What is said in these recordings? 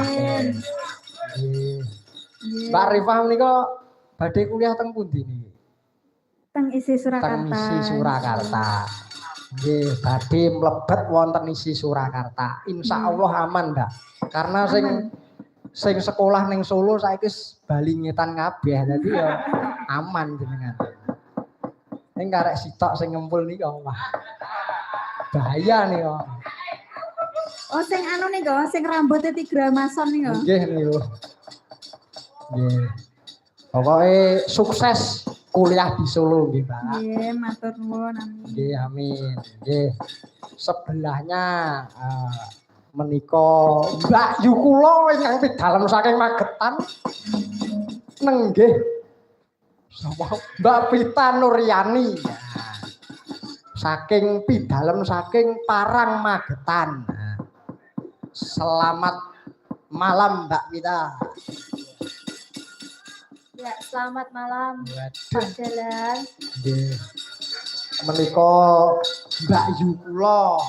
Amin. Nggih. Mbak Rifah menika badhe kuliah teng pundi niki? Teng isi Surakarta. Teng isi Surakarta. Nggih, badhe mlebet wonten isi Surakarta. Insyaallah aman, Mbak. Karena sing sekolah ning Solo saiki bali ngetan kabeh. Dadi ya aman jenengan. Ning karek sitok sing ngempul nika wah. Bahaya nih kok. Oh sing anu nih kok, sing rambutnya tigra mason nih kok. Nggih niku. Nggih. Pokoke sukses kuliah di Solo nggih, Pak. Nggih, matur nuwun amin. Nggih, amin. Nggih. Sebelahnya menika Mbak Yu kula ingkang pidalem saking Magetan. Nenggih. Sapa? Mbak Pita Nuryani. Saking pidalem saking Parang Magetan. Selamat malam Mbak Pita. Ya, selamat malam. Pak Jalan. Nggih. Menika Mbak Yu kula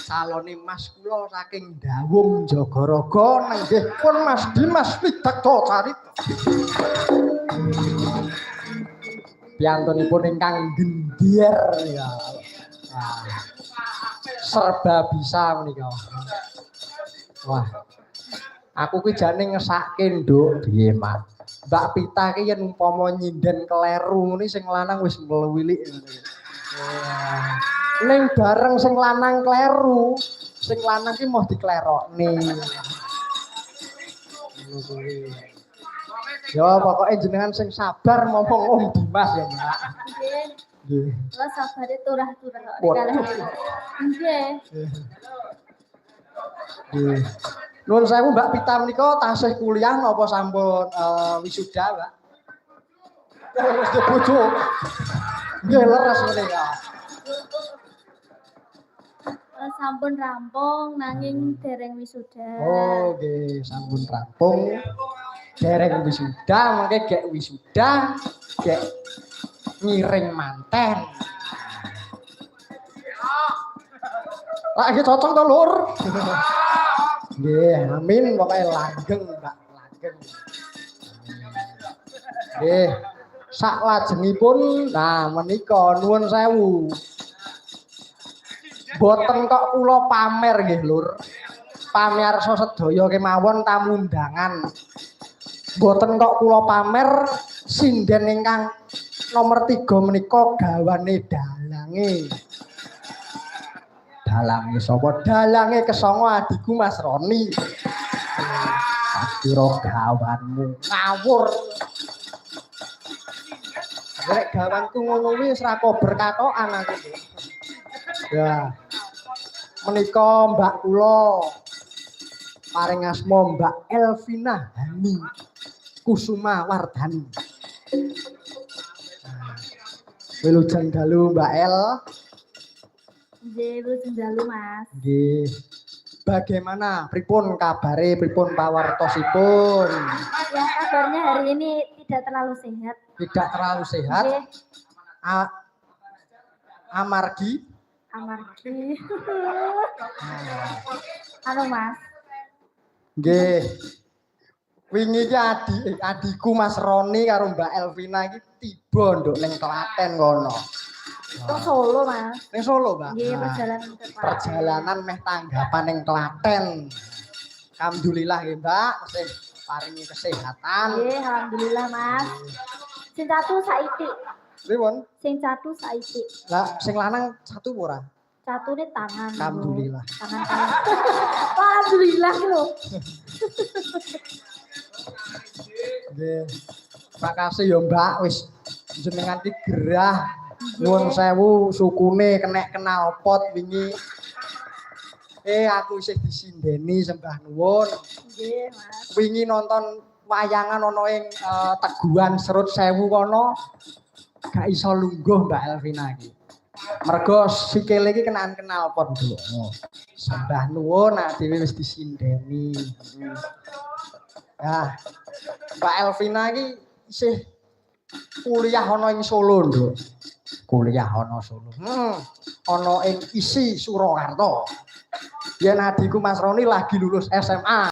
salone Mas kula saking Dawung Jagaraga nenggih pun Mas Dimas Widakta Carita. Piyantunipun ingkang gendier ya. Serba bisa menika. Wah. Aku ki jane ngesake nduk piye, Mas. Mbak Pita ki yen umpama nyinden kleru ngene sing lanang wis mlewilik ngono. Ning bareng sing lanang kleru, sing lanang ki mau diklerokne. Ya pokoknya jenengan sing sabar ngomong Om Dimas ya, Mbak. Nggih. Lah sabare turah-turah kok dikalih. Nggih. Nggih. Nuwun sewu Mbak Pita menika tasih kuliah napa sampun wisuda, Mbak? Wis bojo. Nggih leres menika. Sampun rampung nanging dereng wisuda. Oh, nggih, sampun rampung. Dereng wisuda, mengke gek wisuda, gek ngiring manten. Lagi cocok to, Lur. Nggih, amin pokoke langgeng, Mbak, langgeng. Nggih. Sak lajengipun nah menika nuwun sewu. Boten kok kula pamer nggih, Lur. Pamirsa sedaya kemawon tamu undangan. Boten kok kula pamer sinden ingkang nomor 3 menika gawane dalange. Dalange sapa? Dalange kesanga adikku Mas Roni. Pira gawanmu ngawur. Nek gawanku ngono kuwi wis ra kober katokan aku. Ya. Menika Mbak kula paring asma Mbak Elvina Hani Kusuma Wardhani. Wilujeng dalu Mbak El. Nggih, wilujeng dalu Mas. Nggih. Bagaimana? Pripun kabare? Pripun pawartosipun? Ya, kabarnya hari ini tidak terlalu sehat. Tidak terlalu sehat. Nggih. Amargi. Anu Mas. Nggih. Wingi iki adikku Mas Roni karo Mbak Elvina iki tiba nduk ning Klaten kono. Teng Solo Mas. Ning Solo, Mbak. Nggih, perjalanan meh tanggapan ning Klaten. Alhamdulillah nggih, Mbak, sing paringi kesehatan. Nggih, alhamdulillah Mas. Sing satu saiki. Pripun? Sing satu saiki. Lah, sing lanang satu ora? Satu nih tangan. Alhamdulillah. Tangan. Alhamdulillah lho. Nggih. Makasih ya Mbak wis jenengan iki gerah. Nuwun sewu sukune kenek kenal pot wingi. Aku isih disindeni sembah nuwun. Nggih, Mas. Wingi nonton wayangan ana ing Teguhan Serut Sewu kono gak iso lungguh Mbak Elvina iki. Mergo sikile iki kenaan kenal pot dulu. Sembah nuwun dhewe wis disindeni. Nah, Mbak Elvina iki isih kuliah ana ing Solo, Nduk. Kuliah ana Solo. Ana ing isi Surakarta. Yen adikku Mas Roni lagi lulus SMA.